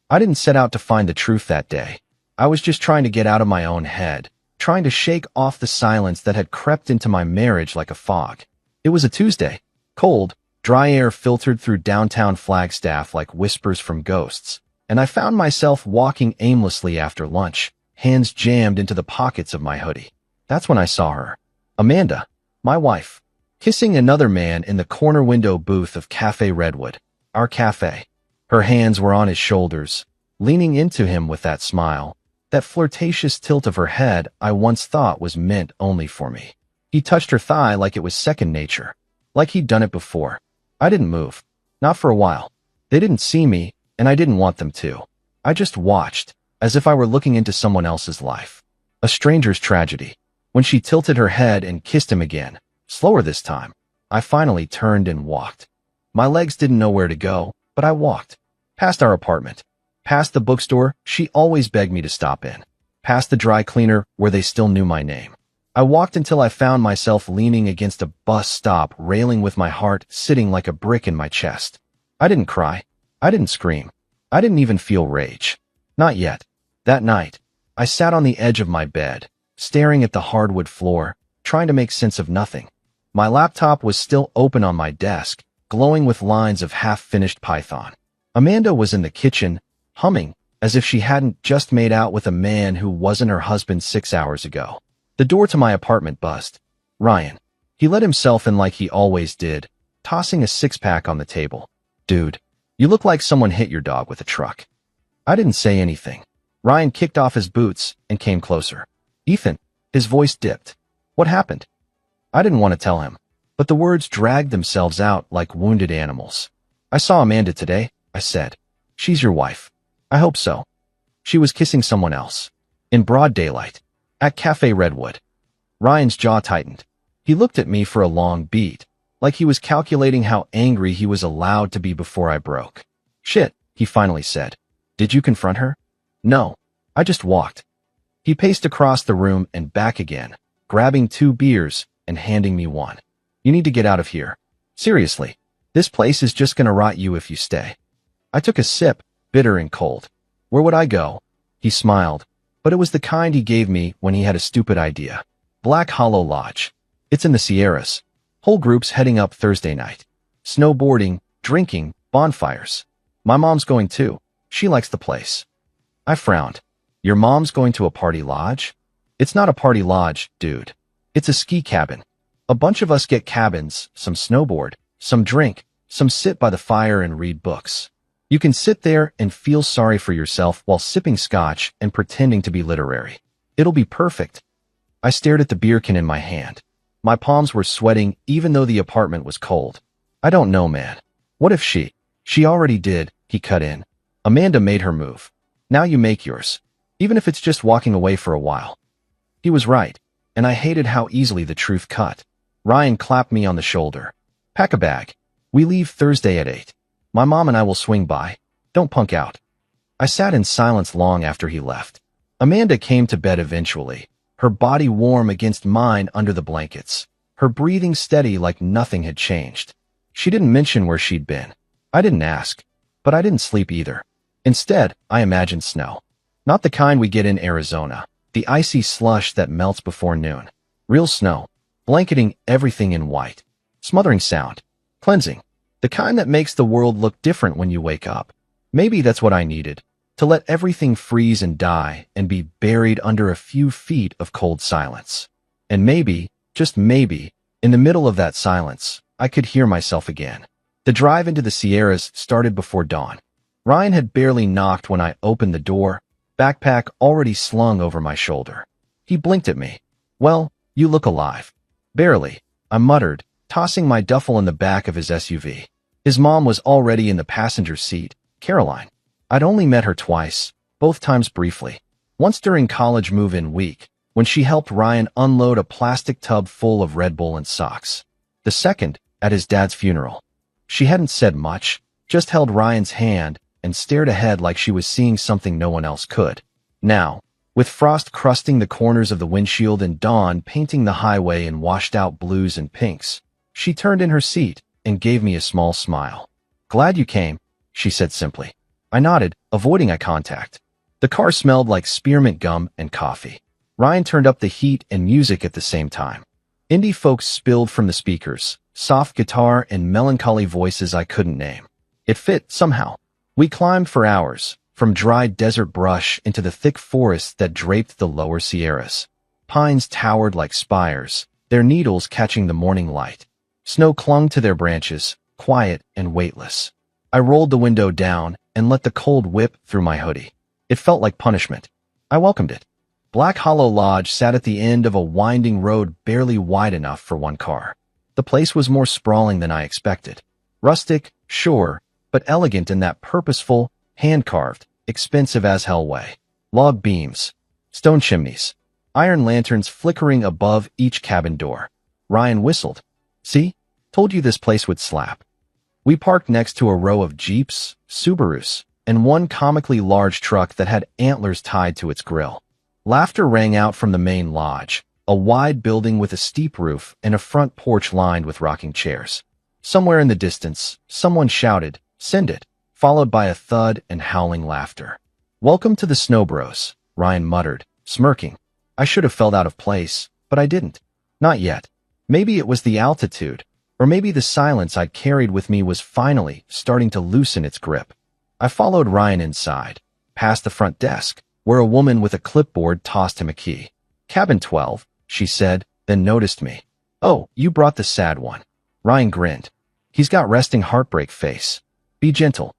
I didn't set out to find the truth that day. I was just trying to get out of my own head, trying to shake off the silence that had crept into my marriage like a fog. It was a Tuesday. Cold, dry air filtered through downtown Flagstaff like whispers from ghosts, and I found myself walking aimlessly after lunch, hands jammed into the pockets of my hoodie. That's when I saw her. Amanda, my wife, kissing another man in the corner window booth of Cafe Redwood, our cafe. Her hands were on his shoulders, leaning into him with that smile, that flirtatious tilt of her head I once thought was meant only for me. He touched her thigh like it was second nature, like he'd done it before. I didn't move. Not for a while. They didn't see me, and I didn't want them to. I just watched, as if I were looking into someone else's life. A stranger's tragedy. When she tilted her head and kissed him again, slower this time, I finally turned and walked. My legs didn't know where to go, but I walked. Past our apartment. Past the bookstore she always begged me to stop in. Past the dry cleaner where they still knew my name. I walked until I found myself leaning against a bus stop railing with my heart sitting like a brick in my chest. I didn't cry. I didn't scream. I didn't even feel rage. Not yet. That night, I sat on the edge of my bed, staring at the hardwood floor, trying to make sense of nothing. My laptop was still open on my desk, glowing with lines of half-finished Python. Amanda was in the kitchen, humming, as if she hadn't just made out with a man who wasn't her husband 6 hours ago. The door to my apartment buzzed. Ryan. He let himself in like he always did, tossing a six-pack on the table. Dude, you look like someone hit your dog with a truck. I didn't say anything. Ryan kicked off his boots and came closer. Ethan. His voice dipped. What happened? I didn't want to tell him, but the words dragged themselves out like wounded animals. I saw Amanda today, I said. She's your wife. I hope so. She was kissing someone else. In broad daylight. At Cafe Redwood. Ryan's jaw tightened. He looked at me for a long beat, like he was calculating how angry he was allowed to be before I broke. Shit, he finally said. Did you confront her? No. I just walked. He paced across the room and back again, grabbing 2 beers and handing me one. You need to get out of here. Seriously. This place is just gonna rot you if you stay. I took a sip, bitter and cold. Where would I go? He smiled, but it was the kind he gave me when he had a stupid idea. Black Hollow Lodge. It's in the Sierras. Whole groups heading up Thursday night. Snowboarding, drinking, bonfires. My mom's going too. She likes the place. I frowned. Your mom's going to a party lodge? It's not a party lodge, dude. It's a ski cabin. A bunch of us get cabins, some snowboard, some drink, some sit by the fire and read books. You can sit there and feel sorry for yourself while sipping scotch and pretending to be literary. It'll be perfect. I stared at the beer can in my hand. My palms were sweating even though the apartment was cold. I don't know, man. What if she already did, he cut in. Amanda made her move. Now you make yours. Even if it's just walking away for a while. He was right, and I hated how easily the truth cut. Ryan clapped me on the shoulder. Pack a bag. We leave Thursday at 8. My mom and I will swing by. Don't punk out. I sat in silence long after he left. Amanda came to bed eventually, her body warm against mine under the blankets, her breathing steady like nothing had changed. She didn't mention where she'd been. I didn't ask, but I didn't sleep either. Instead, I imagined snow. Not the kind we get in Arizona, the icy slush that melts before noon. Real snow, blanketing everything in white. Smothering sound. Cleansing. The kind that makes the world look different when you wake up. Maybe that's what I needed, to let everything freeze and die and be buried under a few feet of cold silence. And maybe, just maybe, in the middle of that silence, I could hear myself again. The drive into the Sierras started before dawn. Ryan had barely knocked when I opened the door, backpack already slung over my shoulder. He blinked at me. Well, you look alive. Barely, I muttered, tossing my duffel in the back of his SUV. His mom was already in the passenger seat, Caroline. I'd only met her twice, both times briefly. Once during college move-in week, when she helped Ryan unload a plastic tub full of Red Bull and socks. The second, at his dad's funeral. She hadn't said much, just held Ryan's hand and stared ahead like she was seeing something no one else could. Now, with frost crusting the corners of the windshield and dawn painting the highway in washed-out blues and pinks, she turned in her seat and gave me a small smile. Glad you came, she said simply. I nodded, avoiding eye contact. The car smelled like spearmint gum and coffee. Ryan turned up the heat and music at the same time. Indie folk spilled from the speakers, soft guitar and melancholy voices I couldn't name. It fit, somehow. We climbed for hours, from dry desert brush into the thick forests that draped the lower Sierras. Pines towered like spires, their needles catching the morning light. Snow clung to their branches, quiet and weightless. I rolled the window down and let the cold whip through my hoodie. It felt like punishment. I welcomed it. Black Hollow Lodge sat at the end of a winding road barely wide enough for one car. The place was more sprawling than I expected. Rustic, sure, but elegant in that purposeful, hand-carved, expensive-as-hell way. Log beams, stone chimneys, iron lanterns flickering above each cabin door. Ryan whistled. See? Told you this place would slap. We parked next to a row of Jeeps, Subarus, and one comically large truck that had antlers tied to its grill. Laughter rang out from the main lodge, a wide building with a steep roof and a front porch lined with rocking chairs. Somewhere in the distance, someone shouted, "Send it," followed by a thud and howling laughter. "Welcome to the Snow Bros," Ryan muttered, smirking. I should have felt out of place, but I didn't. Not yet. Maybe it was the altitude, or maybe the silence I'd carried with me was finally starting to loosen its grip. I followed Ryan inside, past the front desk, where a woman with a clipboard tossed him a key. "Cabin 12, she said, then noticed me. "Oh, you brought the sad one." Ryan grinned. "He's got resting heartbreak face. Be gentle."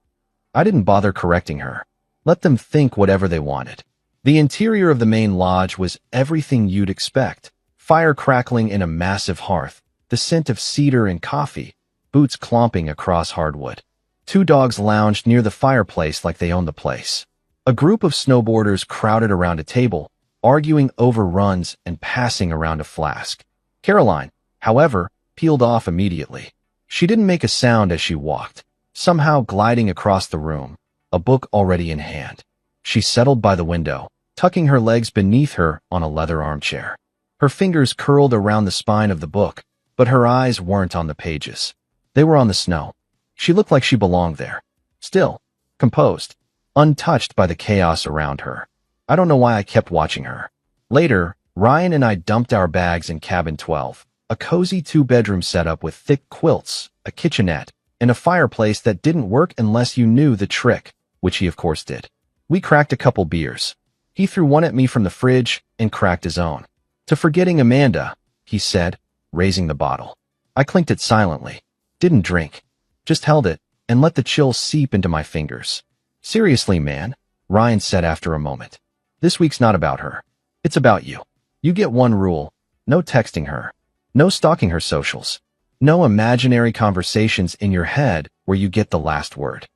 I didn't bother correcting her. Let them think whatever they wanted. The interior of the main lodge was everything you'd expect. Fire crackling in a massive hearth, the scent of cedar and coffee, boots clomping across hardwood. 2 dogs lounged near the fireplace like they owned the place. A group of snowboarders crowded around a table, arguing over runs and passing around a flask. Caroline, however, peeled off immediately. She didn't make a sound as she walked, somehow gliding across the room, a book already in hand. She settled by the window, tucking her legs beneath her on a leather armchair. Her fingers curled around the spine of the book, but her eyes weren't on the pages. They were on the snow. She looked like she belonged there. Still, composed, untouched by the chaos around her. I don't know why I kept watching her. Later, Ryan and I dumped our bags in cabin 12, a cozy 2-bedroom setup with thick quilts, a kitchenette, and a fireplace that didn't work unless you knew the trick, which he of course did. We cracked a couple beers. He threw one at me from the fridge and cracked his own. "To forgetting Amanda," he said, raising the bottle. I clinked it silently. Didn't drink. Just held it and let the chill seep into my fingers. "Seriously, man," Ryan said after a moment. "This week's not about her. It's about you. You get one rule. No texting her. No stalking her socials. No imaginary conversations in your head where you get the last word."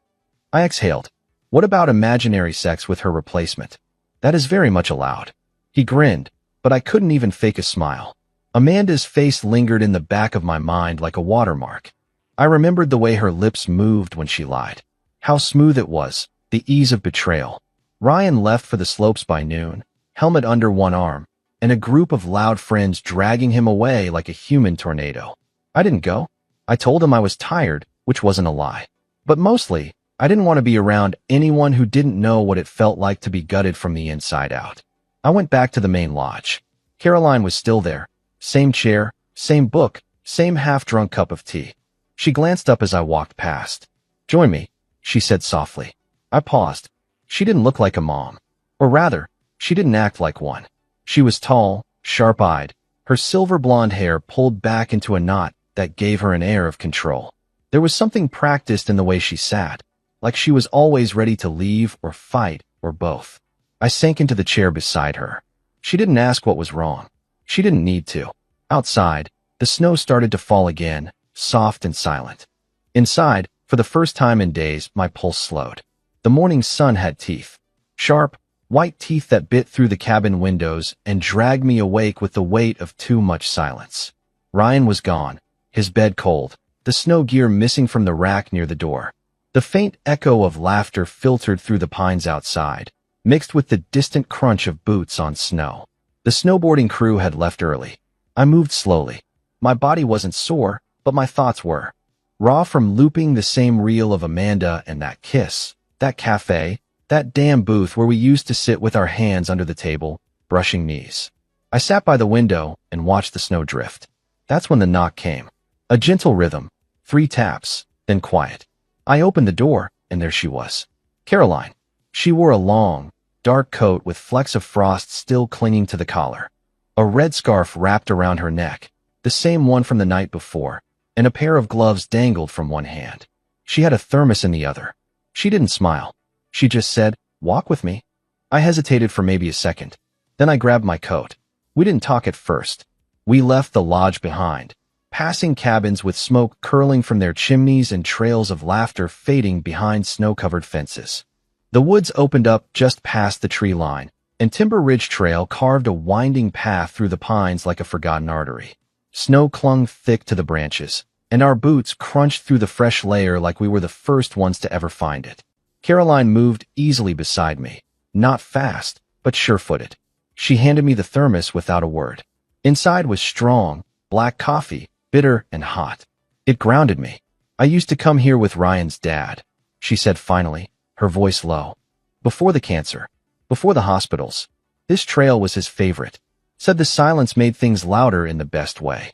I exhaled. "What about imaginary sex with her replacement? That is very much allowed." He grinned, but I couldn't even fake a smile. Amanda's face lingered in the back of my mind like a watermark. I remembered the way her lips moved when she lied. How smooth it was, the ease of betrayal. Ryan left for the slopes by noon, helmet under one arm, and a group of loud friends dragging him away like a human tornado. I didn't go. I told him I was tired, which wasn't a lie. But mostly, I didn't want to be around anyone who didn't know what it felt like to be gutted from the inside out. I went back to the main lodge. Caroline was still there. Same chair, same book, same half-drunk cup of tea. She glanced up as I walked past. "Join me," she said softly. I paused. She didn't look like a mom. Or rather, she didn't act like one. She was tall, sharp-eyed, her silver blonde hair pulled back into a knot that gave her an air of control. There was something practiced in the way she sat, like she was always ready to leave or fight or both. I sank into the chair beside her. She didn't ask what was wrong. She didn't need to. Outside, the snow started to fall again, soft and silent. Inside, for the first time in days, my pulse slowed. The morning sun had teeth. Sharp, white teeth that bit through the cabin windows and dragged me awake with the weight of too much silence. Ryan was gone, his bed cold, the snow gear missing from the rack near the door. The faint echo of laughter filtered through the pines outside, mixed with the distant crunch of boots on snow. The snowboarding crew had left early. I moved slowly. My body wasn't sore, but my thoughts were. Raw from looping the same reel of Amanda and that kiss, that cafe, that damn booth where we used to sit with our hands under the table, brushing knees. I sat by the window and watched the snow drift. That's when the knock came. A gentle rhythm, 3 taps, then quiet. I opened the door, and there she was. Caroline. She wore a long, dark coat with flecks of frost still clinging to the collar. A red scarf wrapped around her neck, the same one from the night before, and a pair of gloves dangled from one hand. She had a thermos in the other. She didn't smile. She just said, "Walk with me." I hesitated for maybe a second. Then I grabbed my coat. We didn't talk at first. We left the lodge behind, passing cabins with smoke curling from their chimneys and trails of laughter fading behind snow-covered fences. The woods opened up just past the tree line, and Timber Ridge Trail carved a winding path through the pines like a forgotten artery. Snow clung thick to the branches, and our boots crunched through the fresh layer like we were the first ones to ever find it. Caroline moved easily beside me, not fast, but sure-footed. She handed me the thermos without a word. Inside was strong, black coffee, bitter and hot. It grounded me. "I used to come here with Ryan's dad," she said finally, her voice low. "Before the cancer, before the hospitals. This trail was his favorite." Said the silence made things louder in the best way.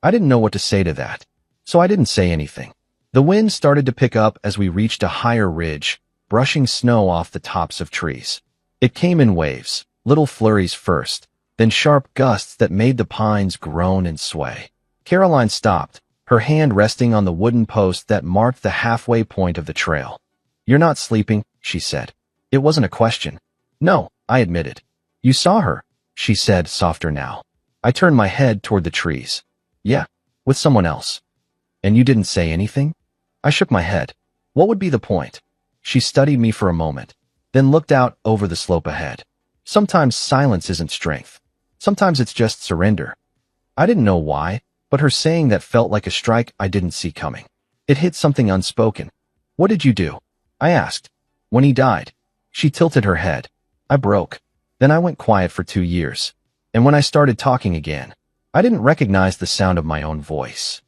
I didn't know what to say to that, so I didn't say anything. The wind started to pick up as we reached a higher ridge, brushing snow off the tops of trees. It came in waves, little flurries first, then sharp gusts that made the pines groan and sway. Caroline stopped, her hand resting on the wooden post that marked the halfway point of the trail. "You're not sleeping," she said. It wasn't a question. "No," I admitted. "You saw her," she said, softer now. I turned my head toward the trees. "Yeah, with someone else." "And you didn't say anything?" I shook my head. "What would be the point?" She studied me for a moment, then looked out over the slope ahead. "Sometimes silence isn't strength. Sometimes it's just surrender." I didn't know why, but her saying that felt like a strike I didn't see coming. It hit something unspoken. "What did you do?" I asked. "When he died." She tilted her head. "I broke. Then I went quiet for 2 years. And when I started talking again, I didn't recognize the sound of my own voice."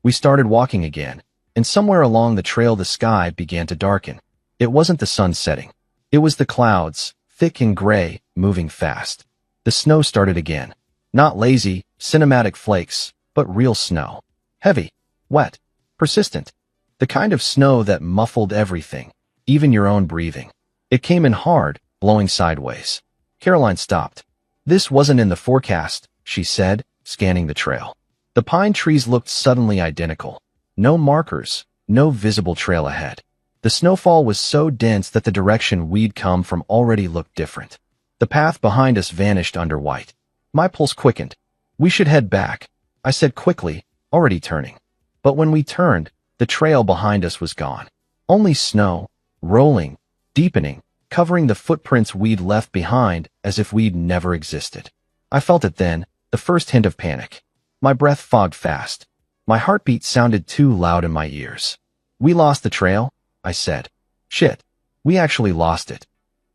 We started walking again, and somewhere along the trail the sky began to darken. It wasn't the sun setting. It was the clouds, thick and gray, moving fast. The snow started again. Not lazy, cinematic flakes, but real snow. Heavy, wet, persistent. The kind of snow that muffled everything, even your own breathing. It came in hard, blowing sideways. Caroline stopped. "This wasn't in the forecast," she said, scanning the trail. The pine trees looked suddenly identical. No markers, no visible trail ahead. The snowfall was so dense that the direction we'd come from already looked different. The path behind us vanished under white. My pulse quickened. "We should head back," I said quickly, already turning. But when we turned, the trail behind us was gone. Only snow, rolling, deepening, covering the footprints we'd left behind as if we'd never existed. I felt it then, the first hint of panic. My breath fogged fast. My heartbeat sounded too loud in my ears. "We lost the trail," I said. "Shit. We actually lost it."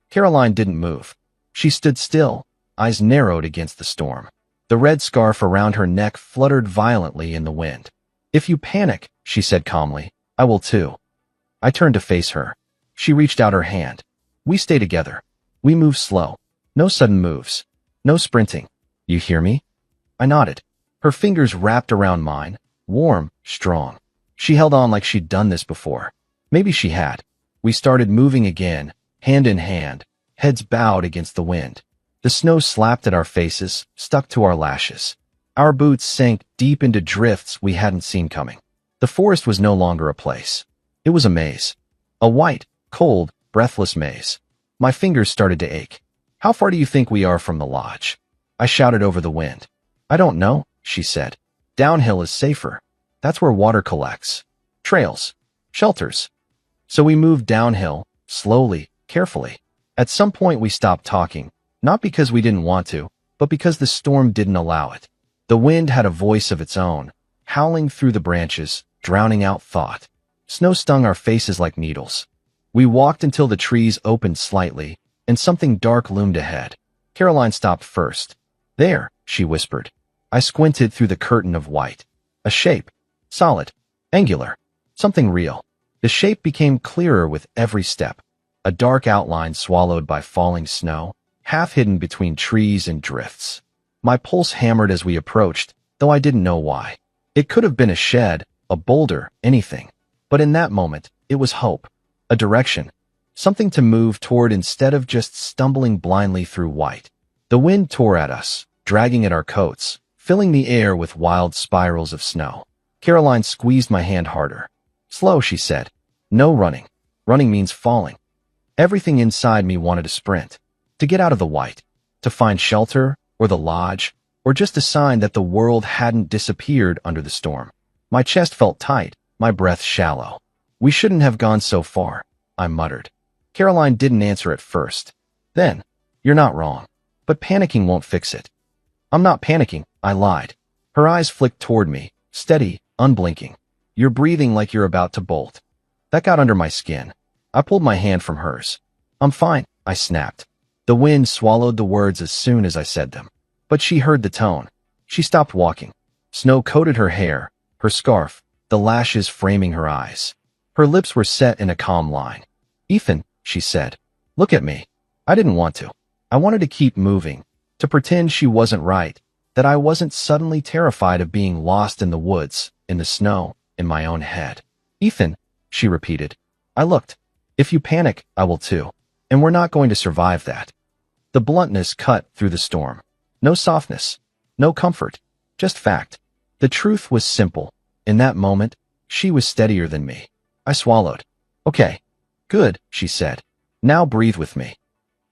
Caroline didn't move. She stood still, eyes narrowed against the storm. The red scarf around her neck fluttered violently in the wind. "If you panic," she said calmly, "I will too." I turned to face her. She reached out her hand. We stay together. We move slow. No sudden moves. No sprinting. "You hear me?" I nodded. Her fingers wrapped around mine, warm, strong. She held on like she'd done this before. Maybe she had. We started moving again, hand in hand, heads bowed against the wind. The snow slapped at our faces, stuck to our lashes. Our boots sank deep into drifts we hadn't seen coming. The forest was no longer a place. It was a maze. A white, cold, breathless maze. My fingers started to ache. "How far do you think we are from the lodge?" I shouted over the wind. "I don't know," she said. "Downhill is safer. That's where water collects. Trails. Shelters." So we moved downhill, slowly, carefully. At some point we stopped talking, not because we didn't want to, but because the storm didn't allow it. The wind had a voice of its own, howling through the branches, drowning out thought. Snow stung our faces like needles. We walked until the trees opened slightly, and something dark loomed ahead. Caroline stopped first. "There," she whispered. I squinted through the curtain of white. A shape. Solid. Angular. Something real. The shape became clearer with every step, a dark outline swallowed by falling snow, half hidden between trees and drifts. My pulse hammered as we approached, though I didn't know why. It could have been a shed, a boulder, anything. But in that moment, it was hope, a direction, something to move toward instead of just stumbling blindly through white. The wind tore at us, dragging at our coats, filling the air with wild spirals of snow. Caroline squeezed my hand harder. Slow, she said. No running. Running means falling. Everything inside me wanted to sprint, to get out of the white, to find shelter, or the lodge, or just a sign that the world hadn't disappeared under the storm. My chest felt tight, my breath shallow. We shouldn't have gone so far, I muttered. Caroline didn't answer at first. Then, you're not wrong, but panicking won't fix it. I'm not panicking, I lied. Her eyes flicked toward me, steady, unblinking. You're breathing like you're about to bolt. That got under my skin. I pulled my hand from hers. I'm fine, I snapped. The wind swallowed the words as soon as I said them. But she heard the tone. She stopped walking. Snow coated her hair, her scarf, the lashes framing her eyes. Her lips were set in a calm line. Ethan, she said, look at me. I didn't want to. I wanted to keep moving, to pretend she wasn't right, that I wasn't suddenly terrified of being lost in the woods, in the snow, in my own head. Ethan, she repeated. I looked. If you panic, I will too. And we're not going to survive that. The bluntness cut through the storm. No softness. No comfort. Just fact. The truth was simple. In that moment, she was steadier than me. I swallowed. Okay. Good, she said. Now breathe with me.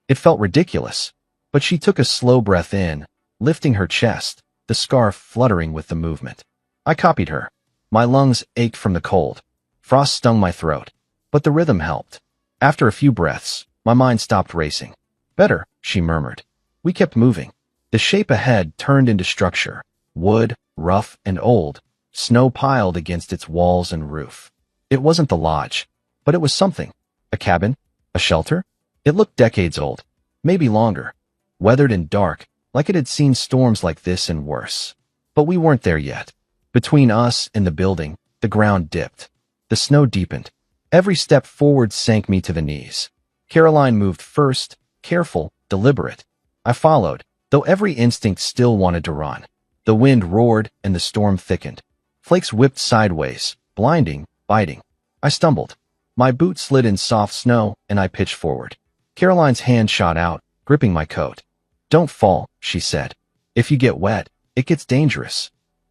It felt ridiculous, but she took a slow breath in, lifting her chest, the scarf fluttering with the movement. I copied her. My lungs ached from the cold. Frost stung my throat, but the rhythm helped. After a few breaths, my mind stopped racing. Better, she murmured. We kept moving. The shape ahead turned into structure. Wood, rough and old, snow piled against its walls and roof. It wasn't the lodge, but it was something. A cabin? A shelter? It looked decades old, maybe longer, weathered and dark, like it had seen storms like this and worse. But we weren't there yet. Between us and the building, the ground dipped. The snow deepened. Every step forward sank me to the knees. Caroline moved first, careful, deliberate. I followed, though every instinct still wanted to run. The wind roared and the storm thickened. Flakes whipped sideways, blinding, biting. I stumbled. My boot slid in soft snow and I pitched forward. Caroline's hand shot out, gripping my coat. Don't fall, she said. If you get wet, it gets dangerous.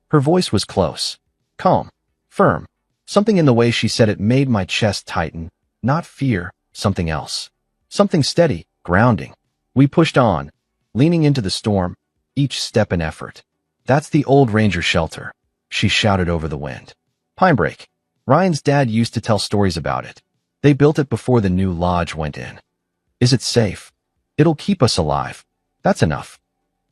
Her voice was close, calm, firm. Something in the way she said it made my chest tighten. Not fear, something else. Something steady, grounding. We pushed on, leaning into the storm, each step an effort. That's the old ranger shelter, she shouted over the wind. Pinebreak. Ryan's dad used to tell stories about it. They built it before the new lodge went in. Is it safe? It'll keep us alive. That's enough.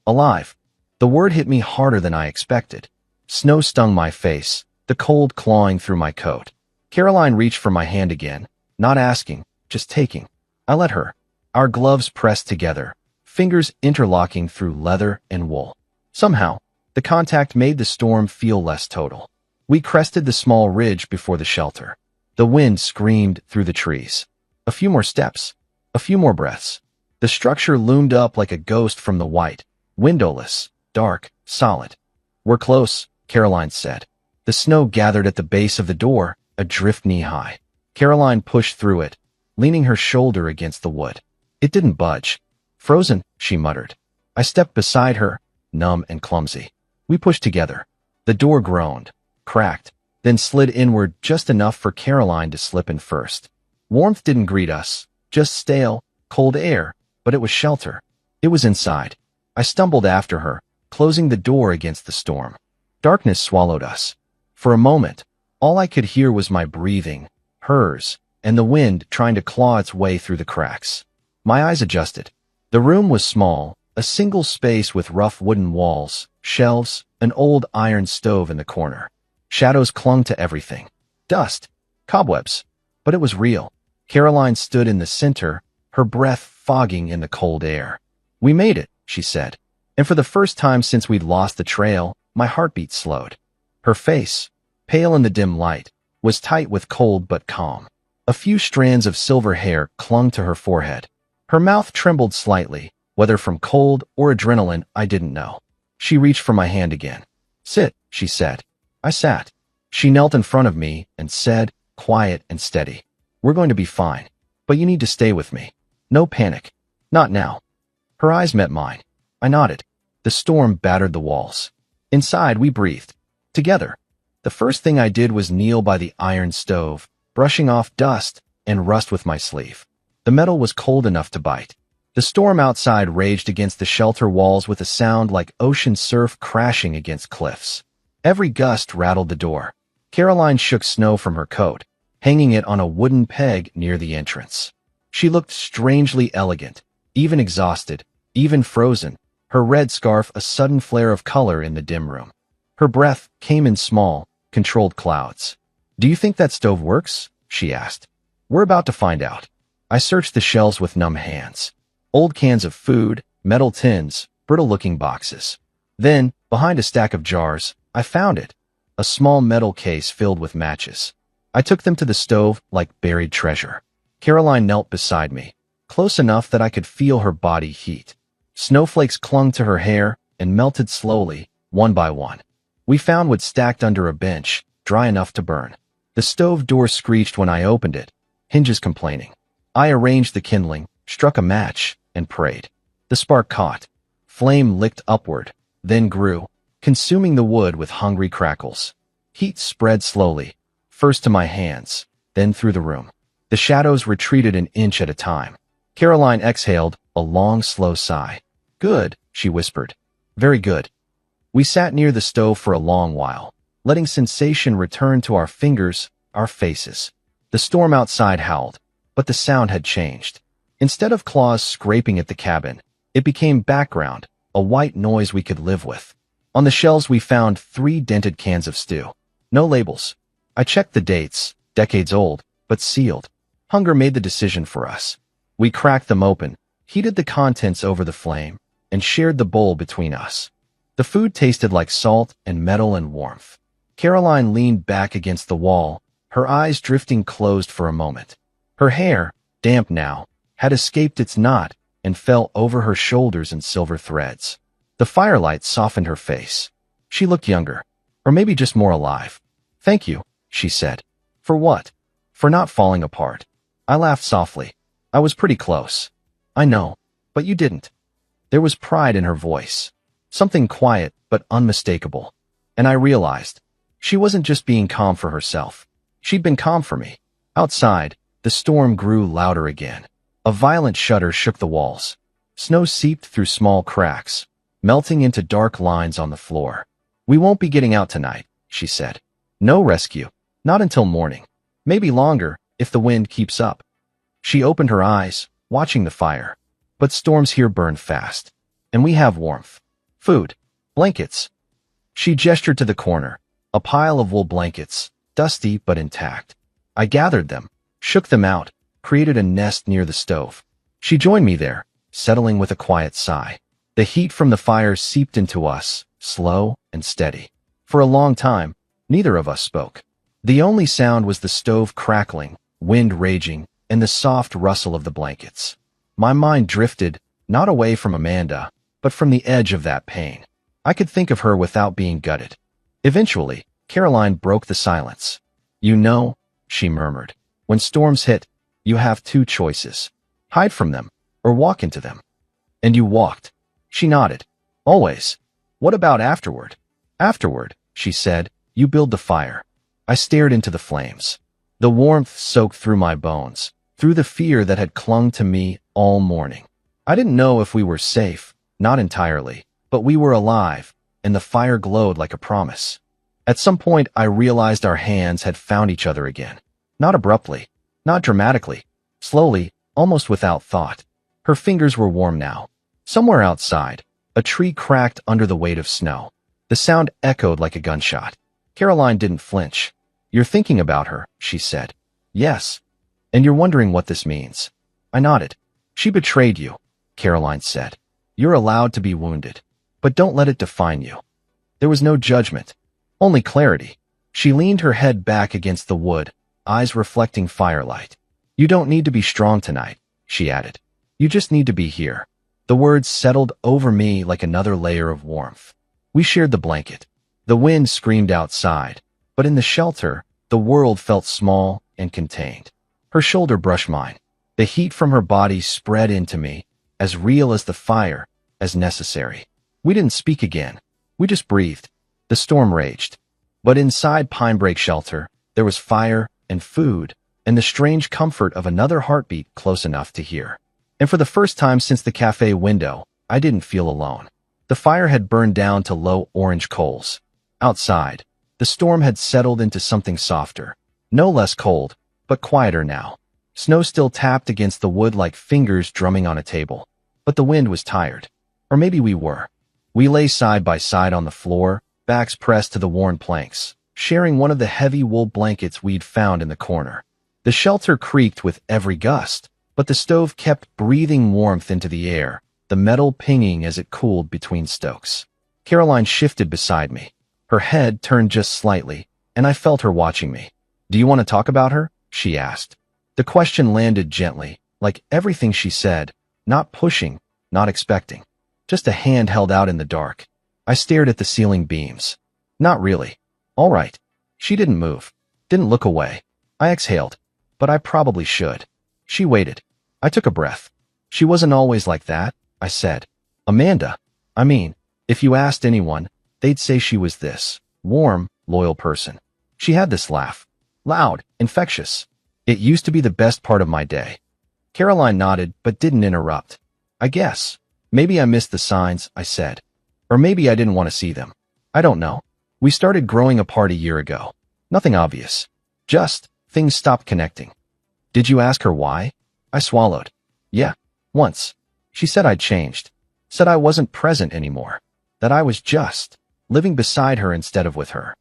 Alive. The word hit me harder than I expected. Snow stung my face, the cold clawing through my coat. Caroline reached for my hand again, not asking, just taking. I let her. Our gloves pressed together, fingers interlocking through leather and wool. Somehow, the contact made the storm feel less total. We crested the small ridge before the shelter. The wind screamed through the trees. A few more steps. A few more breaths. The structure loomed up like a ghost from the white, windowless, dark, solid. We're close, Caroline said. The snow gathered at the base of the door, a drift knee-high. Caroline pushed through it, leaning her shoulder against the wood. It didn't budge. Frozen, she muttered. I stepped beside her, numb and clumsy. We pushed together. The door groaned, cracked, then slid inward just enough for Caroline to slip in first. Warmth didn't greet us, just stale, cold air, but it was shelter. It was inside. I stumbled after her, closing the door against the storm. Darkness swallowed us. For a moment, all I could hear was my breathing, hers, and the wind trying to claw its way through the cracks. My eyes adjusted. The room was small, a single space with rough wooden walls, shelves, an old iron stove in the corner. Shadows clung to everything. Dust, cobwebs, but it was real. Caroline stood in the center, her breath fogging in the cold air. We made it, she said, and for the first time since we'd lost the trail, my heartbeat slowed. Her face, pale in the dim light, was tight with cold but calm. A few strands of silver hair clung to her forehead. Her mouth trembled slightly, whether from cold or adrenaline, I didn't know. She reached for my hand again. "Sit," she said. I sat. She knelt in front of me and said, quiet and steady, "We're going to be fine, but you need to stay with me. No panic. Not now." Her eyes met mine. I nodded. The storm battered the walls. Inside, we breathed. Together. The first thing I did was kneel by the iron stove, brushing off dust and rust with my sleeve. The metal was cold enough to bite. The storm outside raged against the shelter walls with a sound like ocean surf crashing against cliffs. Every gust rattled the door. Caroline shook snow from her coat, hanging it on a wooden peg near the entrance. She looked strangely elegant, even exhausted, even frozen, her red scarf a sudden flare of color in the dim room. Her breath came in small, controlled clouds. "Do you think that stove works?" she asked. "We're about to find out." I searched the shelves with numb hands. Old cans of food, metal tins, brittle-looking boxes. Then, behind a stack of jars, I found it. A small metal case filled with matches. I took them to the stove like buried treasure. Caroline knelt beside me, close enough that I could feel her body heat. Snowflakes clung to her hair and melted slowly, one by one. We found wood stacked under a bench, dry enough to burn. The stove door screeched when I opened it, hinges complaining. I arranged the kindling, struck a match, and prayed. The spark caught. Flame licked upward, then grew, consuming the wood with hungry crackles. Heat spread slowly, first to my hands, then through the room. The shadows retreated an inch at a time. Caroline exhaled a long, slow sigh. "Good," she whispered. "Very good." We sat near the stove for a long while, letting sensation return to our fingers, our faces. The storm outside howled, but the sound had changed. Instead of claws scraping at the cabin, it became background, a white noise we could live with. On the shelves we found 3 dented cans of stew. No labels. I checked the dates, decades old, but sealed. Hunger made the decision for us. We cracked them open, heated the contents over the flame, and shared the bowl between us. The food tasted like salt and metal and warmth. Caroline leaned back against the wall, her eyes drifting closed for a moment. Her hair, damp now, had escaped its knot and fell over her shoulders in silver threads. The firelight softened her face. She looked younger, or maybe just more alive. "Thank you," she said. "For what?" "For not falling apart." I laughed softly. "I was pretty close." "I know, but you didn't." There was pride in her voice, something quiet but unmistakable. And I realized, she wasn't just being calm for herself. She'd been calm for me. Outside, the storm grew louder again. A violent shudder shook the walls. Snow seeped through small cracks, melting into dark lines on the floor. "We won't be getting out tonight," she said. "No rescue. Not until morning. Maybe longer, if the wind keeps up." She opened her eyes, watching the fire. "But storms here burn fast. And we have warmth. Food. Blankets." She gestured to the corner. A pile of wool blankets, dusty but intact. I gathered them, shook them out, created a nest near the stove. She joined me there, settling with a quiet sigh. The heat from the fire seeped into us, slow and steady. For a long time, neither of us spoke. The only sound was the stove crackling, wind raging, and the soft rustle of the blankets. My mind drifted, not away from Amanda, but from the edge of that pain. I could think of her without being gutted. Eventually, Caroline broke the silence. "You know," she murmured, "when storms hit, you have 2 choices. Hide from them, or walk into them." "And you walked." She nodded. "Always." "What about afterward?" "Afterward," she said, "you build the fire." I stared into the flames. The warmth soaked through my bones, through the fear that had clung to me all morning. I didn't know if we were safe, not entirely, but we were alive, and the fire glowed like a promise. At some point, I realized our hands had found each other again. Not abruptly, not dramatically, slowly, almost without thought. Her fingers were warm now. Somewhere outside, a tree cracked under the weight of snow. The sound echoed like a gunshot. Caroline didn't flinch. "You're thinking about her," she said. "Yes. And you're wondering what this means." I nodded. "She betrayed you," Caroline said. "You're allowed to be wounded, but don't let it define you." There was no judgment, only clarity. She leaned her head back against the wood, eyes reflecting firelight. You don't need to be strong tonight, she added. You just need to be here. The words settled over me like another layer of warmth. We shared the blanket. The wind screamed outside, but in the shelter, the world felt small and contained. Her shoulder brushed mine. The heat from her body spread into me, as real as the fire, as necessary. We didn't speak again. We just breathed. The storm raged. But inside Pinebreak Shelter, there was fire and food, and the strange comfort of another heartbeat close enough to hear. And for the first time since the cafe window, I didn't feel alone. The fire had burned down to low orange coals. Outside, the storm had settled into something softer. No less cold, but quieter now. Snow still tapped against the wood like fingers drumming on a table. But the wind was tired. Or maybe we were. We lay side by side on the floor, backs pressed to the worn planks, sharing one of the heavy wool blankets we'd found in the corner. The shelter creaked with every gust, but the stove kept breathing warmth into the air, the metal pinging as it cooled between stokes. Caroline shifted beside me. Her head turned just slightly, and I felt her watching me. Do you want to talk about her? She asked. The question landed gently, like everything she said, not pushing, not expecting. Just a hand held out in the dark. I stared at the ceiling beams. Not really. All right. She didn't move. Didn't look away. I exhaled. But I probably should. She waited. I took a breath. She wasn't always like that, I said. Amanda. I mean, if you asked anyone, they'd say she was this warm, loyal person. She had this laugh. Loud, infectious. It used to be the best part of my day. Caroline nodded, but didn't interrupt. I guess. Maybe I missed the signs, I said. Or maybe I didn't want to see them. I don't know. We started growing apart a year ago. Nothing obvious. Just, things stopped connecting. Did you ask her why? I swallowed. Yeah, once. She said I'd changed. Said I wasn't present anymore. That I was just living beside her instead of with her.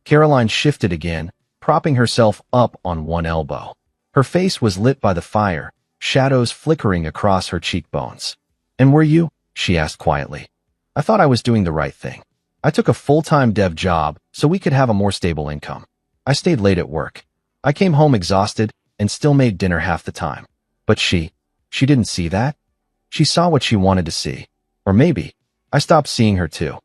Caroline shifted again, propping herself up on one elbow. Her face was lit by the fire, shadows flickering across her cheekbones. And were you? She asked quietly. I thought I was doing the right thing. I took a full-time dev job so we could have a more stable income. I stayed late at work. I came home exhausted and still made dinner half the time. But she didn't see that. She saw what she wanted to see. Or maybe I stopped seeing her too.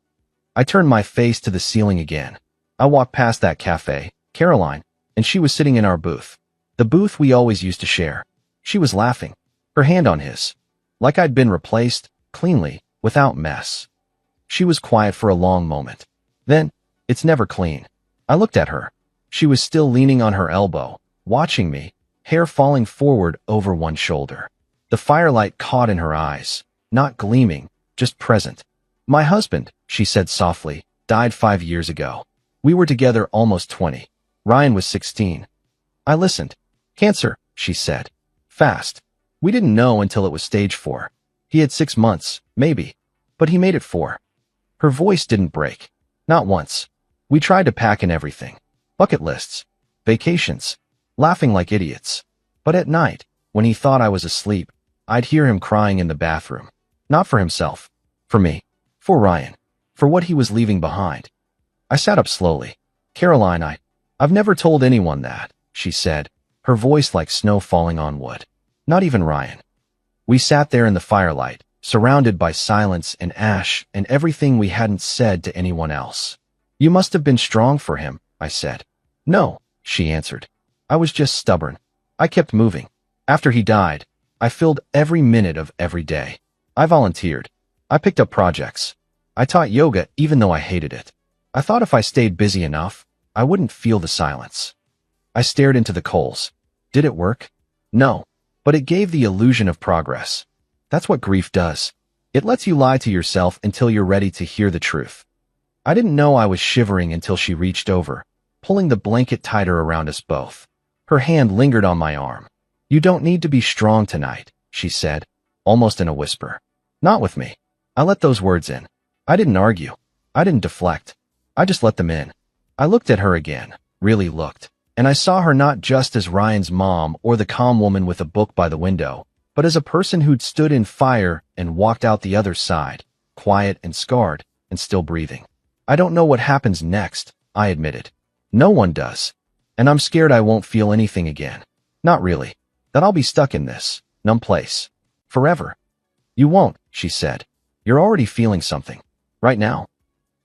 I turned my face to the ceiling again. I walked past that cafe, Caroline, and she was sitting in our booth. The booth we always used to share. She was laughing, her hand on his. Like I'd been replaced, cleanly, without mess. She was quiet for a long moment. Then, it's never clean. I looked at her. She was still leaning on her elbow, watching me, hair falling forward over one shoulder. The firelight caught in her eyes, not gleaming, just present. My husband, she said softly, died 5 years ago. We were together almost 20. Ryan was 16. I listened. Cancer, she said. Fast. We didn't know until it was stage 4. He had 6 months, maybe. But he made it 4. Her voice didn't break. Not once. We tried to pack in everything. Bucket lists. Vacations. Laughing like idiots. But at night, when he thought I was asleep, I'd hear him crying in the bathroom. Not for himself. For me. For Ryan. For what he was leaving behind. I sat up slowly. Caroline, I've never told anyone that, she said, her voice like snow falling on wood. Not even Ryan. We sat there in the firelight, surrounded by silence and ash and everything we hadn't said to anyone else. You must have been strong for him, I said. No, she answered. I was just stubborn. I kept moving. After he died, I filled every minute of every day. I volunteered. I picked up projects. I taught yoga even though I hated it. I thought if I stayed busy enough, I wouldn't feel the silence. I stared into the coals. Did it work? No, but it gave the illusion of progress. That's what grief does. It lets you lie to yourself until you're ready to hear the truth. I didn't know I was shivering until she reached over, pulling the blanket tighter around us both. Her hand lingered on my arm. You don't need to be strong tonight, she said, almost in a whisper. Not with me. I let those words in. I didn't argue. I didn't deflect. I just let them in. I looked at her again, really looked, and I saw her not just as Ryan's mom or the calm woman with a book by the window, but as a person who'd stood in fire and walked out the other side, quiet and scarred, and still breathing. I don't know what happens next, I admitted. No one does. And I'm scared I won't feel anything again. Not really. That I'll be stuck in this numb place. Forever. You won't, she said. You're already feeling something. Right now.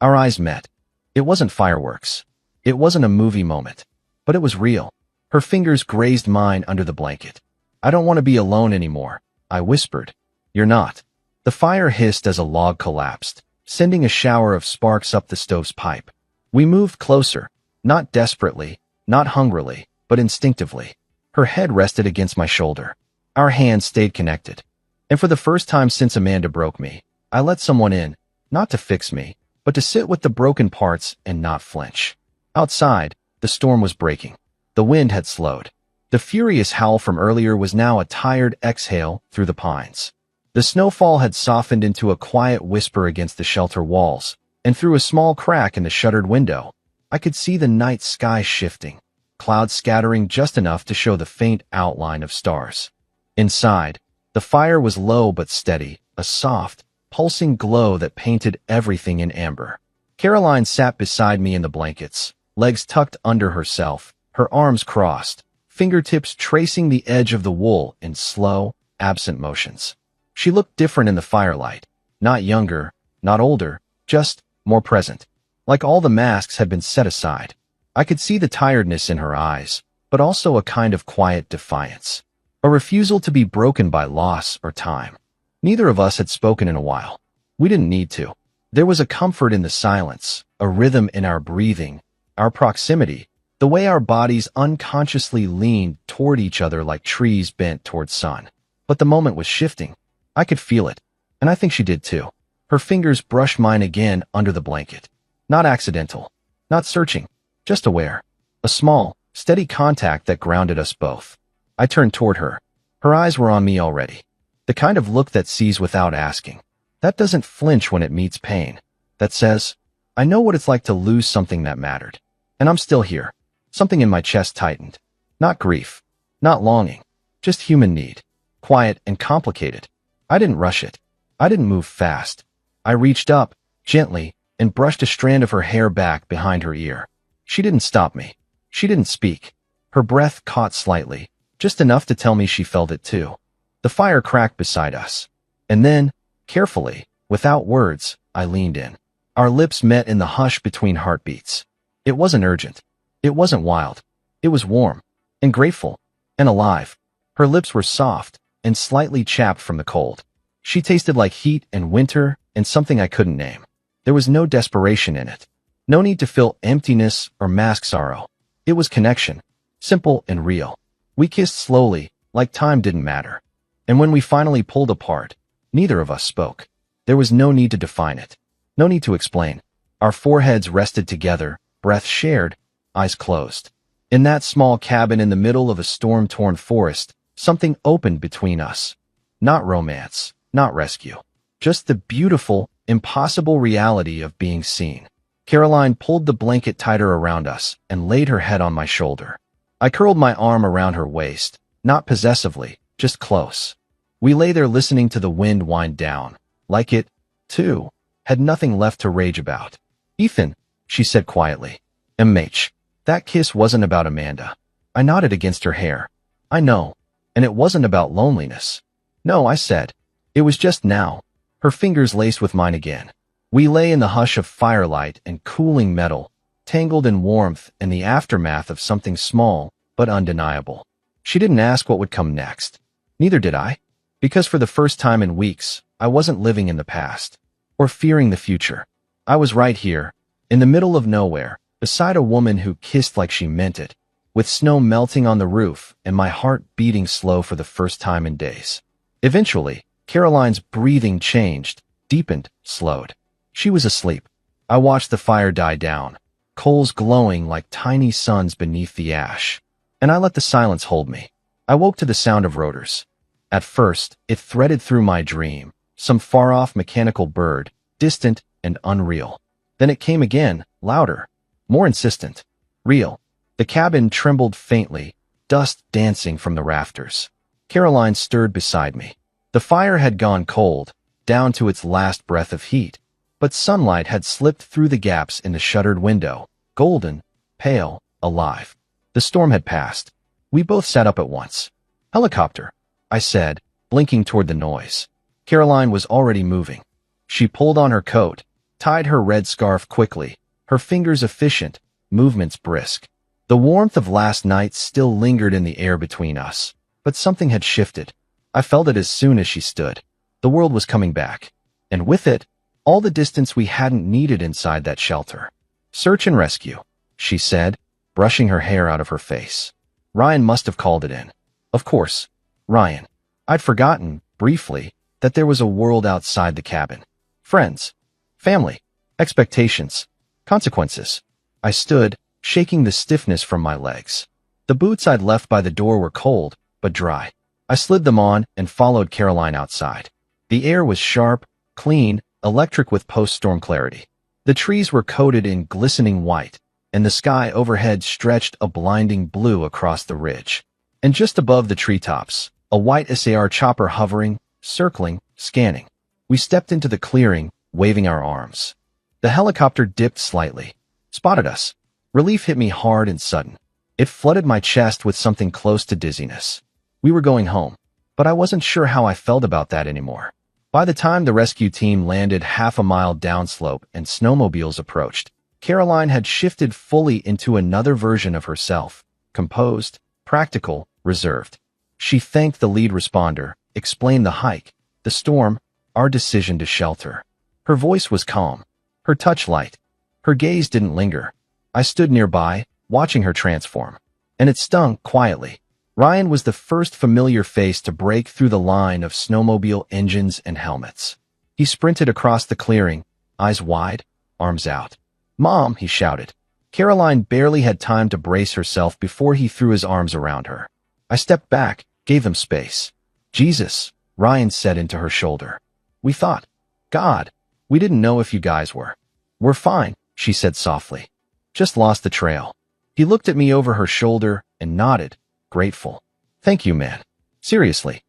Our eyes met. It wasn't fireworks. It wasn't a movie moment. But it was real. Her fingers grazed mine under the blanket. I don't want to be alone anymore, I whispered. You're not. The fire hissed as a log collapsed, sending a shower of sparks up the stove's pipe. We moved closer, not desperately, not hungrily, but instinctively. Her head rested against my shoulder. Our hands stayed connected. And for the first time since Amanda broke me, I let someone in, not to fix me, but to sit with the broken parts and not flinch. Outside, the storm was breaking. The wind had slowed. The furious howl from earlier was now a tired exhale through the pines. The snowfall had softened into a quiet whisper against the shelter walls, and through a small crack in the shuttered window, I could see the night sky shifting, clouds scattering just enough to show the faint outline of stars. Inside, the fire was low but steady, a soft, pulsing glow that painted everything in amber. Caroline sat beside me in the blankets, legs tucked under herself, her arms crossed, fingertips tracing the edge of the wool in slow, absent motions. She looked different in the firelight, not younger, not older, just more present, like all the masks had been set aside. I could see the tiredness in her eyes, but also a kind of quiet defiance, a refusal to be broken by loss or time. Neither of us had spoken in a while. We didn't need to. There was a comfort in the silence, a rhythm in our breathing, our proximity, the way our bodies unconsciously leaned toward each other like trees bent toward sun. But the moment was shifting. I could feel it, and I think she did too. Her fingers brushed mine again under the blanket. Not accidental, not searching, just aware. A small, steady contact that grounded us both. I turned toward her. Her eyes were on me already. The kind of look that sees without asking. That doesn't flinch when it meets pain. That says, I know what it's like to lose something that mattered. And I'm still here. Something in my chest tightened. Not grief. Not longing. Just human need. Quiet and complicated. I didn't rush it. I didn't move fast. I reached up, gently, and brushed a strand of her hair back behind her ear. She didn't stop me. She didn't speak. Her breath caught slightly, just enough to tell me she felt it too. The fire cracked beside us. And then, carefully, without words, I leaned in. Our lips met in the hush between heartbeats. It wasn't urgent. It wasn't wild. It was warm, and grateful, and alive. Her lips were soft, and slightly chapped from the cold. She tasted like heat and winter and something I couldn't name. There was no desperation in it. No need to fill emptiness or mask sorrow. It was connection, simple and real. We kissed slowly, like time didn't matter. And when we finally pulled apart, neither of us spoke. There was no need to define it. No need to explain. Our foreheads rested together, breath shared, eyes closed. In that small cabin in the middle of a storm-torn forest, something opened between us. Not romance, not rescue. Just the beautiful, impossible reality of being seen. Caroline pulled the blanket tighter around us and laid her head on my shoulder. I curled my arm around her waist, not possessively, just close. We lay there listening to the wind wind down, like it, too, had nothing left to rage about. Ethan, she said quietly. MH. That kiss wasn't about Amanda. I nodded against her hair. I know. And it wasn't about loneliness. No, I said. It was just now. Her fingers laced with mine again. We lay in the hush of firelight and cooling metal, tangled in warmth and the aftermath of something small but undeniable. She didn't ask what would come next. Neither did I. Because for the first time in weeks, I wasn't living in the past or fearing the future. I was right here, in the middle of nowhere, beside a woman who kissed like she meant it, with snow melting on the roof and my heart beating slow for the first time in days. Eventually, Caroline's breathing changed, deepened, slowed. She was asleep. I watched the fire die down, coals glowing like tiny suns beneath the ash. And I let the silence hold me. I woke to the sound of rotors. At first, it threaded through my dream, some far-off mechanical bird, distant and unreal. Then it came again, louder, more insistent, real. The cabin trembled faintly, dust dancing from the rafters. Caroline stirred beside me. The fire had gone cold, down to its last breath of heat, but sunlight had slipped through the gaps in the shuttered window, golden, pale, alive. The storm had passed. We both sat up at once. Helicopter, I said, blinking toward the noise. Caroline was already moving. She pulled on her coat, tied her red scarf quickly, her fingers efficient, movements brisk. The warmth of last night still lingered in the air between us, but something had shifted. I felt it as soon as she stood. The world was coming back, and with it, all the distance we hadn't needed inside that shelter. Search and rescue, she said, brushing her hair out of her face. Ryan must have called it in. Of course, Ryan. I'd forgotten, briefly, that there was a world outside the cabin. Friends, family, expectations, consequences. I stood, shaking the stiffness from my legs. The boots I'd left by the door were cold, but dry. I slid them on and followed Caroline outside. The air was sharp, clean, electric with post-storm clarity. The trees were coated in glistening white, and the sky overhead stretched a blinding blue across the ridge. And just above the treetops, a white SAR chopper hovering, circling, scanning. We stepped into the clearing, waving our arms. The helicopter dipped slightly, spotted us. Relief hit me hard and sudden. It flooded my chest with something close to dizziness. We were going home, but I wasn't sure how I felt about that anymore. By the time the rescue team landed half a mile downslope and snowmobiles approached, Caroline had shifted fully into another version of herself, composed, practical, reserved. She thanked the lead responder, explained the hike, the storm, our decision to shelter. Her voice was calm, her touch light. Her gaze didn't linger. I stood nearby, watching her transform. And it stung quietly. Ryan was the first familiar face to break through the line of snowmobile engines and helmets. He sprinted across the clearing, eyes wide, arms out. "Mom," he shouted. Caroline barely had time to brace herself before he threw his arms around her. I stepped back, gave them space. "Jesus," Ryan said into her shoulder. "We thought. God, we didn't know if you guys were." "We're fine," she said softly. "Just lost the trail." He looked at me over her shoulder and nodded, grateful. "Thank you, man. Seriously."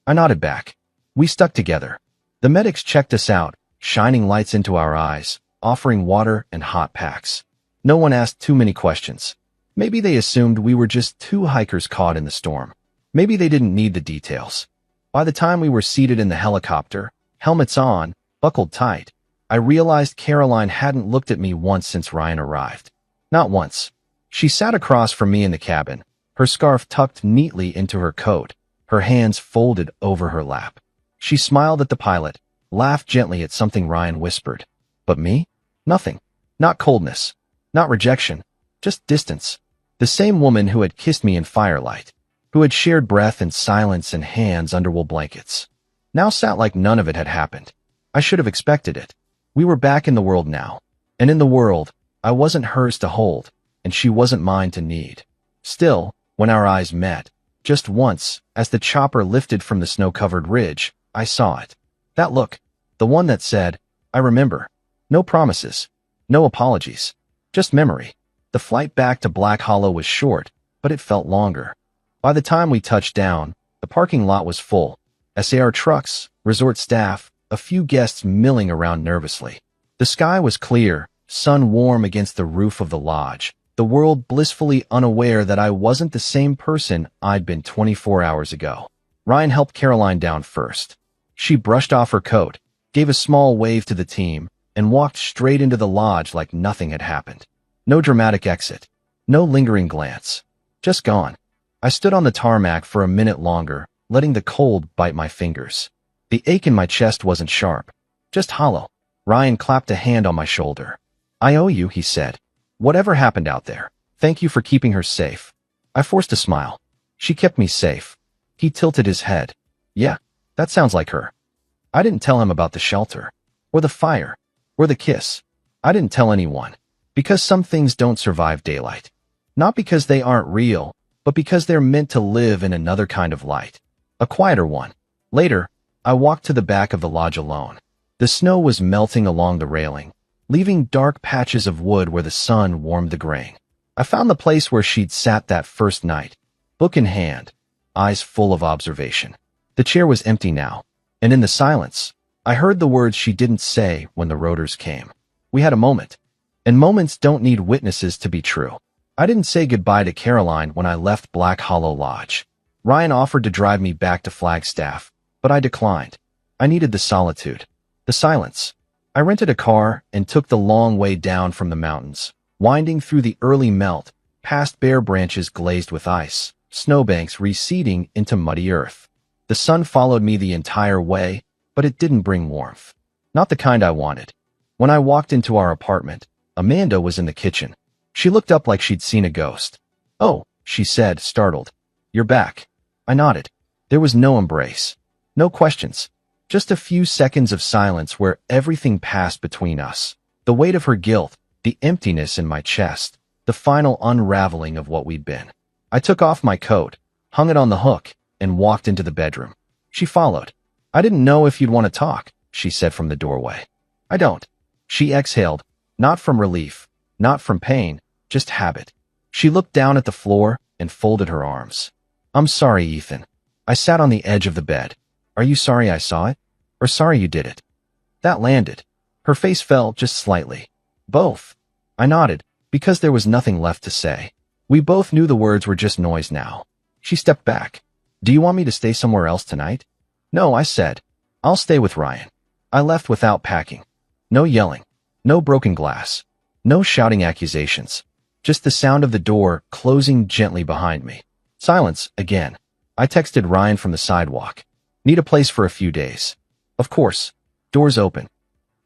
I nodded back. We stuck together. The medics checked us out, shining lights into our eyes, offering water and hot packs. No one asked too many questions. Maybe they assumed we were just two hikers caught in the storm. Maybe they didn't need the details. By the time we were seated in the helicopter, helmets on, buckled tight, I realized Caroline hadn't looked at me once since Ryan arrived. Not once. She sat across from me in the cabin, her scarf tucked neatly into her coat, her hands folded over her lap. She smiled at the pilot, laughed gently at something Ryan whispered. But me? Nothing. Not coldness. Not rejection. Just distance. The same woman who had kissed me in firelight, who had shared breath and silence and hands under wool blankets, now sat like none of it had happened. I should have expected it. We were back in the world now. And in the world, I wasn't hers to hold, and she wasn't mine to need. Still, when our eyes met, just once, as the chopper lifted from the snow-covered ridge, I saw it. That look, the one that said, "I remember." No promises, no apologies, just memory. The flight back to Black Hollow was short, but it felt longer. By the time we touched down, the parking lot was full. SAR trucks, resort staff, a few guests milling around nervously. The sky was clear, sun warm against the roof of the lodge, the world blissfully unaware that I wasn't the same person I'd been 24 hours ago. Ryan helped Caroline down first. She brushed off her coat, gave a small wave to the team, and walked straight into the lodge like nothing had happened. No dramatic exit. No lingering glance. Just gone. I stood on the tarmac for a minute longer, letting the cold bite my fingers. The ache in my chest wasn't sharp, just hollow. Ryan clapped a hand on my shoulder. "I owe you," he said. "Whatever happened out there, thank you for keeping her safe." I forced a smile. "She kept me safe." He tilted his head. "Yeah, that sounds like her." I didn't tell him about the shelter, or the fire, or the kiss. I didn't tell anyone. Because some things don't survive daylight. Not because they aren't real, but because they're meant to live in another kind of light. A quieter one. Later, I walked to the back of the lodge alone. The snow was melting along the railing, leaving dark patches of wood where the sun warmed the grain. I found the place where she'd sat that first night, book in hand, eyes full of observation. The chair was empty now, and in the silence, I heard the words she didn't say when the rotors came. We had a moment. And moments don't need witnesses to be true. I didn't say goodbye to Caroline when I left Black Hollow Lodge. Ryan offered to drive me back to Flagstaff, but I declined. I needed the solitude, the silence. I rented a car and took the long way down from the mountains, winding through the early melt, past bare branches glazed with ice, snowbanks receding into muddy earth. The sun followed me the entire way, but it didn't bring warmth. Not the kind I wanted. When I walked into our apartment, Amanda was in the kitchen. She looked up like she'd seen a ghost. "Oh," she said, startled. "You're back." I nodded. There was no embrace. No questions. Just a few seconds of silence where everything passed between us. The weight of her guilt, the emptiness in my chest, the final unraveling of what we'd been. I took off my coat, hung it on the hook, and walked into the bedroom. She followed. "I didn't know if you'd want to talk," she said from the doorway. "I don't." She exhaled, not from relief, not from pain, just habit. She looked down at the floor and folded her arms. "I'm sorry, Ethan." I sat on the edge of the bed. "Are you sorry I saw it? Or sorry you did it?" That landed. Her face fell just slightly. "Both." I nodded, because there was nothing left to say. We both knew the words were just noise now. She stepped back. "Do you want me to stay somewhere else tonight?" "No," I said. "I'll stay with Ryan." I left without packing. No yelling. No broken glass. No shouting accusations. Just the sound of the door closing gently behind me. Silence again. I texted Ryan from the sidewalk. "Need a place for a few days." Of course. Doors open.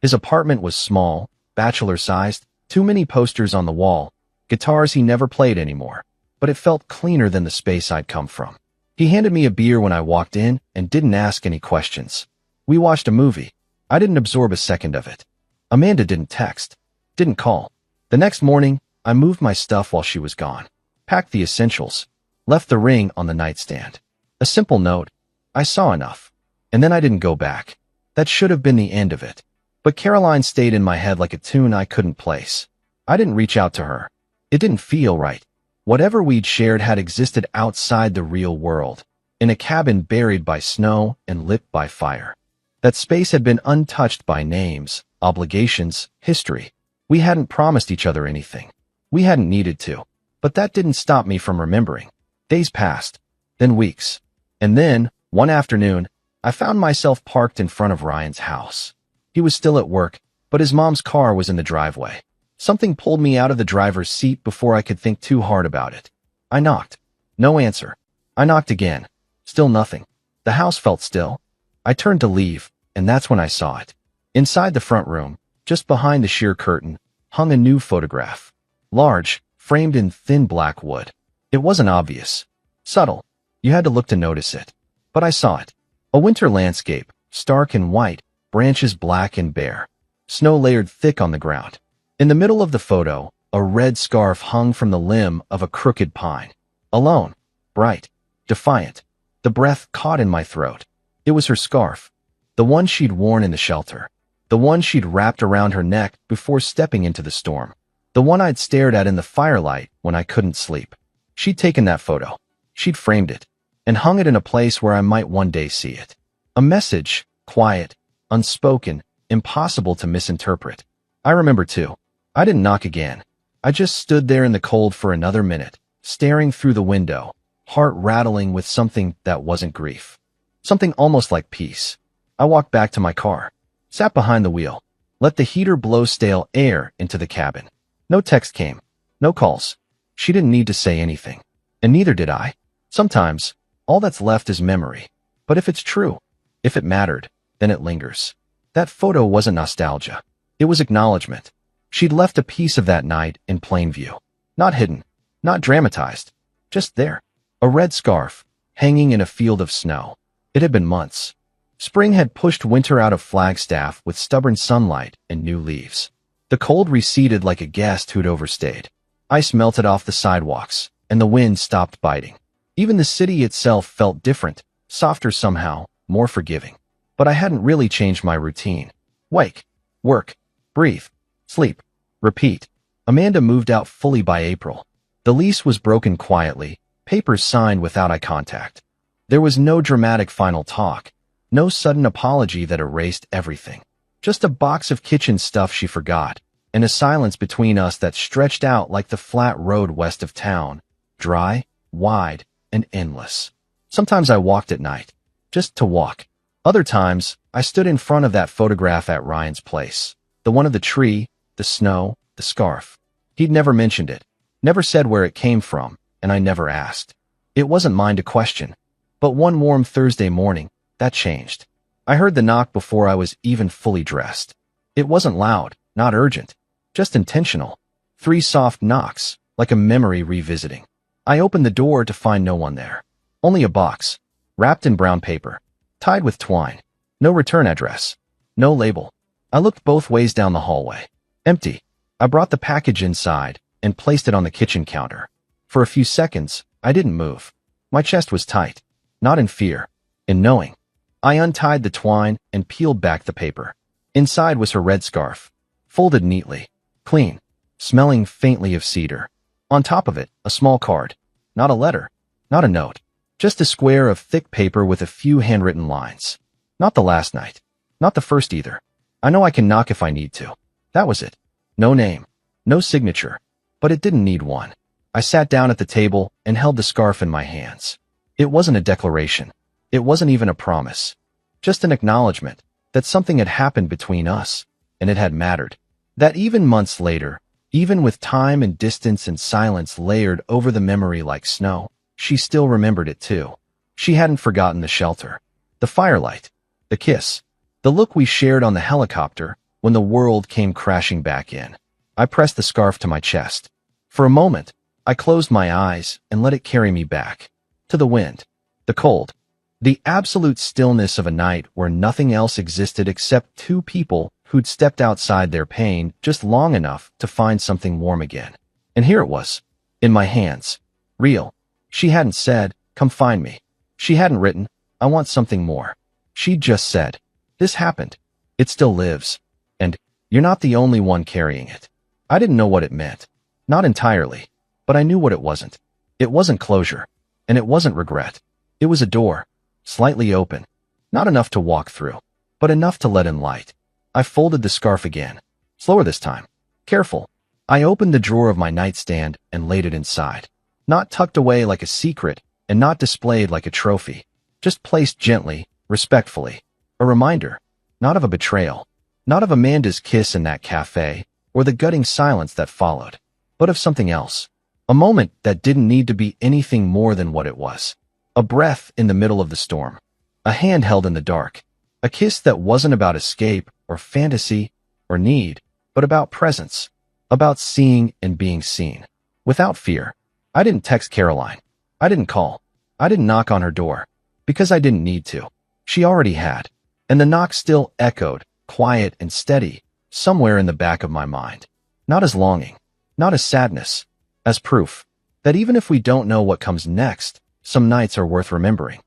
His apartment was small, bachelor-sized, too many posters on the wall, guitars he never played anymore, but it felt cleaner than the space I'd come from. He handed me a beer when I walked in and didn't ask any questions. We watched a movie. I didn't absorb a second of it. Amanda didn't text, didn't call. The next morning, I moved my stuff while she was gone, packed the essentials, left the ring on the nightstand. A simple note. I saw enough. And then I didn't go back. That should have been the end of it. But Caroline stayed in my head like a tune I couldn't place. I didn't reach out to her. It didn't feel right. Whatever we'd shared had existed outside the real world, in a cabin buried by snow and lit by fire. That space had been untouched by names, obligations, history. We hadn't promised each other anything. We hadn't needed to. But that didn't stop me from remembering. Days passed, then weeks. And then, one afternoon, I found myself parked in front of Ryan's house. He was still at work, but his mom's car was in the driveway. Something pulled me out of the driver's seat before I could think too hard about it. I knocked. No answer. I knocked again. Still nothing. The house felt still. I turned to leave, and that's when I saw it. Inside the front room, just behind the sheer curtain, hung a new photograph. Large, framed in thin black wood. It wasn't obvious. Subtle. You had to look to notice it. But I saw it. A winter landscape, stark and white, branches black and bare. Snow layered thick on the ground. In the middle of the photo, a red scarf hung from the limb of a crooked pine. Alone. Bright. Defiant. The breath caught in my throat. It was her scarf. The one she'd worn in the shelter. The one she'd wrapped around her neck before stepping into the storm. The one I'd stared at in the firelight when I couldn't sleep. She'd taken that photo. She'd framed it. And hung it in a place where I might one day see it. A message, quiet, unspoken, impossible to misinterpret. I remember too. I didn't knock again. I just stood there in the cold for another minute, staring through the window, heart rattling with something that wasn't grief. Something almost like peace. I walked back to my car, sat behind the wheel, let the heater blow stale air into the cabin. No text came. No calls. She didn't need to say anything. And neither did I. Sometimes, all that's left is memory. But if it's true, if it mattered, then it lingers. That photo wasn't nostalgia. It was acknowledgement. She'd left a piece of that night in plain view. Not hidden, not dramatized. Just there. A red scarf, hanging in a field of snow. It had been months. Spring had pushed winter out of Flagstaff with stubborn sunlight and new leaves. The cold receded like a guest who'd overstayed. Ice melted off the sidewalks, and the wind stopped biting. Even the city itself felt different, softer somehow, more forgiving. But I hadn't really changed my routine. Wake, work, breathe, sleep, repeat. Amanda moved out fully by April. The lease was broken quietly, papers signed without eye contact. There was no dramatic final talk, no sudden apology that erased everything. Just a box of kitchen stuff she forgot, and a silence between us that stretched out like the flat road west of town, dry, wide, and endless. Sometimes I walked at night, just to walk. Other times, I stood in front of that photograph at Ryan's place, the one of the tree, the snow, the scarf. He'd never mentioned it, never said where it came from, and I never asked. It wasn't mine to question. But one warm Thursday morning, that changed. I heard the knock before I was even fully dressed. It wasn't loud, not urgent, just intentional. 3 soft knocks, like a memory revisiting. I opened the door to find no one there. Only a box, wrapped in brown paper, tied with twine. No return address. No label. I looked both ways down the hallway. Empty. I brought the package inside and placed it on the kitchen counter. For a few seconds, I didn't move. My chest was tight, not in fear, in knowing. I untied the twine and peeled back the paper. Inside was her red scarf, folded neatly, clean, smelling faintly of cedar. On top of it, a small card. Not a letter, not a note, just a square of thick paper with a few handwritten lines. Not the last night, not the first either. I know I can knock if I need to. That was it. No name, no signature, but it didn't need one. I sat down at the table and held the scarf in my hands. It wasn't a declaration. It wasn't even a promise. Just an acknowledgement that something had happened between us, and it had mattered. That even months later, even with time and distance and silence layered over the memory like snow, she still remembered it too. She hadn't forgotten the shelter, the firelight, the kiss, the look we shared on the helicopter when the world came crashing back in. I pressed the scarf to my chest. For a moment, I closed my eyes and let it carry me back. To the wind, the cold, the absolute stillness of a night where nothing else existed except 2 people who'd stepped outside their pain just long enough to find something warm again. And here it was, in my hands. Real. She hadn't said, "Come find me." She hadn't written, "I want something more." She'd just said, "This happened. It still lives. And you're not the only one carrying it." I didn't know what it meant. Not entirely. But I knew what it wasn't. It wasn't closure. And it wasn't regret. It was a door. Slightly open. Not enough to walk through, but enough to let in light. I folded the scarf again. Slower this time. Careful. I opened the drawer of my nightstand and laid it inside. Not tucked away like a secret and not displayed like a trophy. Just placed gently, respectfully. A reminder. Not of a betrayal. Not of Amanda's kiss in that cafe or the gutting silence that followed, but of something else. A moment that didn't need to be anything more than what it was. A breath in the middle of the storm. A hand held in the dark. A kiss that wasn't about escape or fantasy or need, but about presence. About seeing and being seen. Without fear. I didn't text Caroline. I didn't call. I didn't knock on her door. Because I didn't need to. She already had. And the knock still echoed, quiet and steady, somewhere in the back of my mind. Not as longing. Not as sadness. As proof that even if we don't know what comes next, some nights are worth remembering.